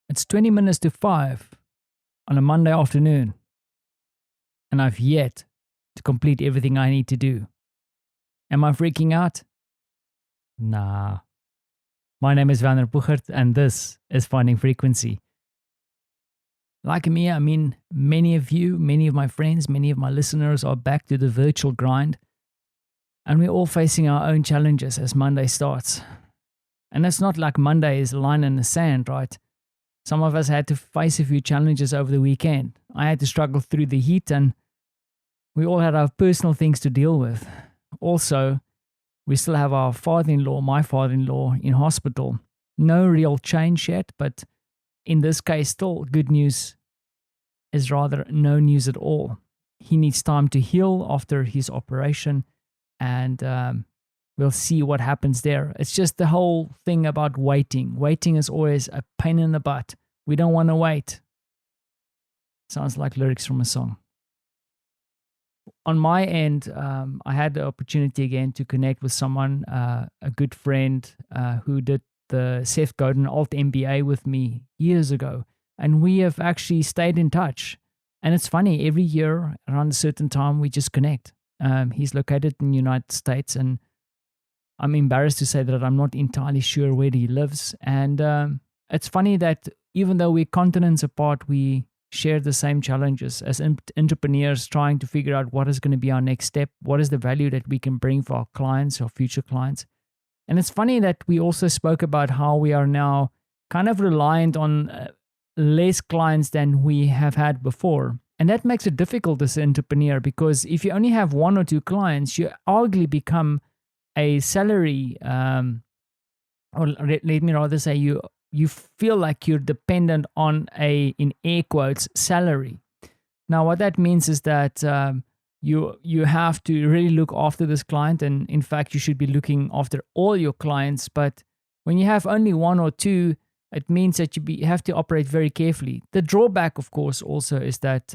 It's 20 minutes to 5 on a Monday afternoon, and I've yet to complete everything I need to do. Am I freaking out? Nah. My name is Werner Puchert, and this is Finding Frequency. Like me, I mean, many of you, many of my friends, many of my listeners are back to the virtual grind, and we're all facing our own challenges as Monday starts. And it's not like Monday is a line in the sand, right? Some of us had to face a few challenges over the weekend. I had to struggle through the heat, and we all had our personal things to deal with. Also, we still have our father-in-law, my father-in-law, in hospital. No real change yet, but in this case, still good news is rather no news at all. He needs time to heal after his operation, and we'll see what happens there. It's just the whole thing about waiting. Waiting is always a pain in the butt. We don't want to wait. Sounds like lyrics from a song. On my end, I had the opportunity again to connect with someone, a good friend who did the Seth Godin Alt MBA with me years ago. And we have actually stayed in touch. And it's funny, every year around a certain time, we just connect. He's located in the United States, and I'm embarrassed to say that I'm not entirely sure where he lives. And it's funny that even though we're continents apart, we share the same challenges as entrepreneurs trying to figure out what is going to be our next step, what is the value that we can bring for our clients or future clients. And it's funny that we also spoke about how we are now kind of reliant on less clients than we have had before. And that makes it difficult as an entrepreneur, because if you only have one or two clients, you arguably become a salary, or let me rather say you feel like you're dependent on a, in air quotes, salary. Now, what that means is that you have to really look after this client, and in fact, you should be looking after all your clients. But when you have only one or two, it means that you have to operate very carefully. The drawback, of course, also is that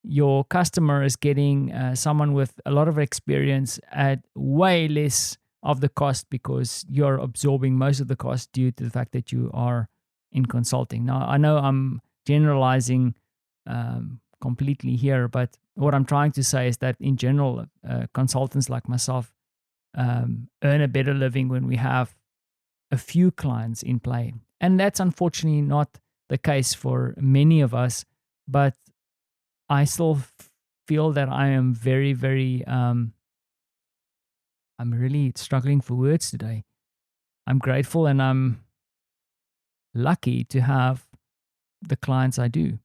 your customer is getting someone with a lot of experience at way less of the cost, because you're absorbing most of the cost due to the fact that you are in consulting. Now, I know I'm generalizing completely here, but what I'm trying to say is that in general, consultants like myself earn a better living when we have a few clients in play. And that's unfortunately not the case for many of us, but I still feel that I am very, very, I'm really struggling for words today. I'm grateful and I'm lucky to have the clients I do.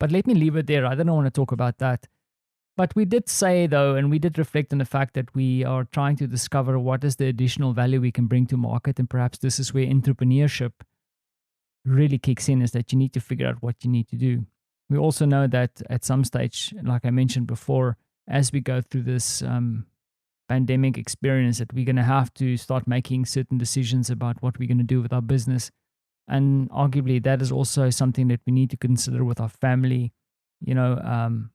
But let me leave it there. I don't want to talk about that. But we did say, though, and we did reflect on the fact that we are trying to discover what is the additional value we can bring to market. And perhaps this is where entrepreneurship really kicks in, is that you need to figure out what you need to do. We also know that at some stage, like I mentioned before, as we go through this pandemic experience, that we're going to have to start making certain decisions about what we're going to do with our business. And arguably, that is also something that we need to consider with our family. You know,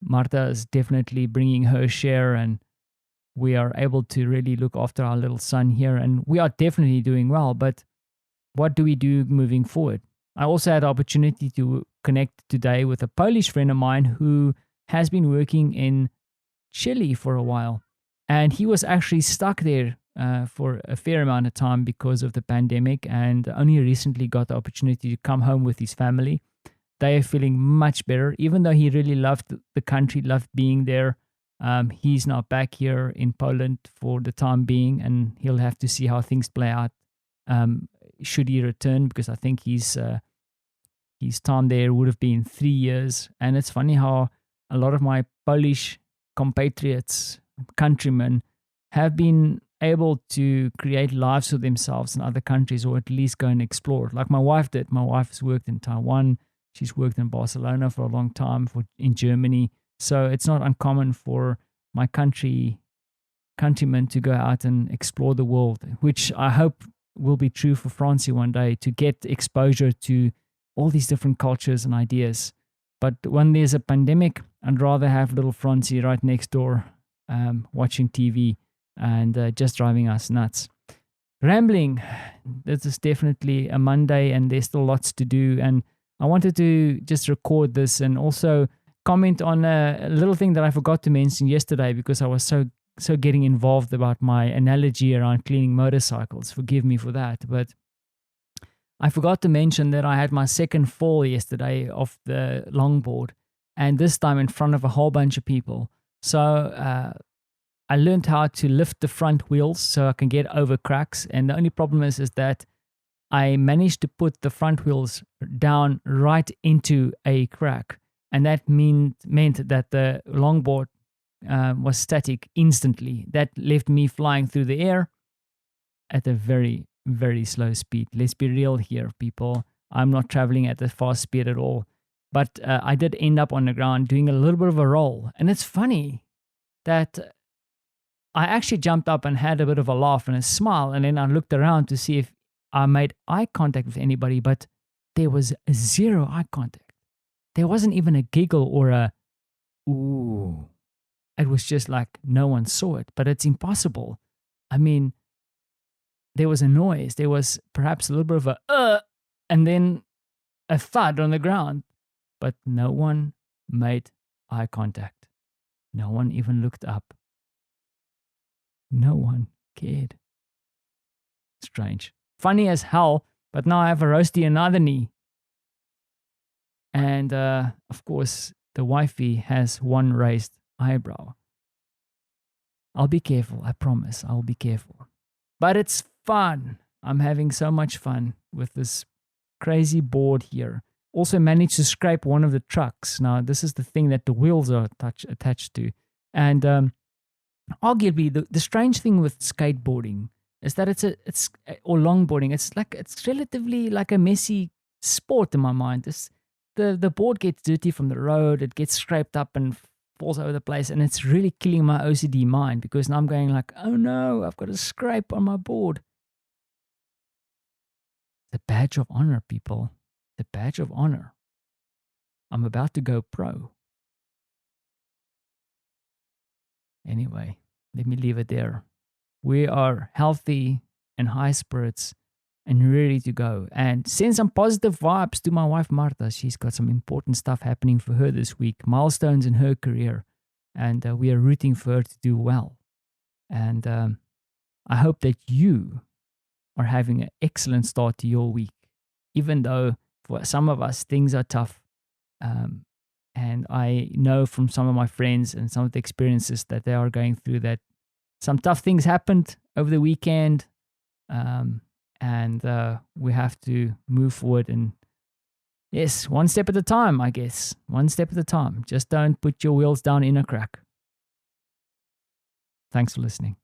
Martha is definitely bringing her share, and we are able to really look after our little son here, and we are definitely doing well. But what do we do moving forward? I also had the opportunity to connect today with a Polish friend of mine who has been working in Chile for a while, and he was actually stuck there for a fair amount of time because of the pandemic, and only recently got the opportunity to come home with his family. They are feeling much better, even though he really loved the country, loved being there. He's now back here in Poland for the time being, and he'll have to see how things play out should he return, because I think his time there would have been 3 years. And it's funny how a lot of my Polish compatriots, countrymen, have been able to create lives for themselves in other countries, or at least go and explore, like my wife did. My wife has worked in Taiwan. She's worked in Barcelona for a long time, in Germany. So it's not uncommon for my countrymen to go out and explore the world, which I hope will be true for Francie one day, to get exposure to all these different cultures and ideas. But when there's a pandemic, I'd rather have little Francie right next door watching TV and just driving us nuts. rambling. This is definitely a Monday and there's still lots to do. And I wanted to just record this and also comment on a little thing that I forgot to mention yesterday because I was so getting involved about my analogy around cleaning motorcycles. Forgive me for that. But I forgot to mention that I had my second fall yesterday off the longboard, and this time in front of a whole bunch of people. So I learned how to lift the front wheels so I can get over cracks. And the only problem is that I managed to put the front wheels down right into a crack. And that meant that the longboard was static instantly. That left me flying through the air at a very, very slow speed. Let's be real here, people. I'm not traveling at a fast speed at all. But I did end up on the ground doing a little bit of a roll. And it's funny that I actually jumped up and had a bit of a laugh and a smile. And then I looked around to see if I made eye contact with anybody, but there was zero eye contact. There wasn't even a giggle or a, ooh. It was just like no one saw it, but it's impossible. I mean, there was a noise. There was perhaps a little bit of a, and then a thud on the ground, but no one made eye contact. No one even looked up. No one cared. Strange. Funny as hell, but now I have a roasty in either knee. And of course, the wifey has one raised eyebrow. I'll be careful, I promise. I'll be careful. But it's fun. I'm having so much fun with this crazy board here. Also managed to scrape one of the trucks. Now, this is the thing that the wheels are attached to. And arguably, the strange thing with skateboarding is that or longboarding, it's relatively like a messy sport in my mind. The board gets dirty from the road, it gets scraped up and falls over the place, and it's really killing my OCD mind because now I'm going like, oh no, I've got a scrape on my board. The badge of honor, people. The badge of honor. I'm about to go pro. Anyway, let me leave it there. We are healthy and high spirits and ready to go. And send some positive vibes to my wife, Martha. She's got some important stuff happening for her this week, milestones in her career. And we are rooting for her to do well. And I hope that you are having an excellent start to your week, even though for some of us, things are tough. And I know from some of my friends and some of the experiences that they are going through that some tough things happened over the weekend. And we have to move forward and yes, one step at a time, I guess. One step at a time. Just don't put your wheels down in a crack. Thanks for listening.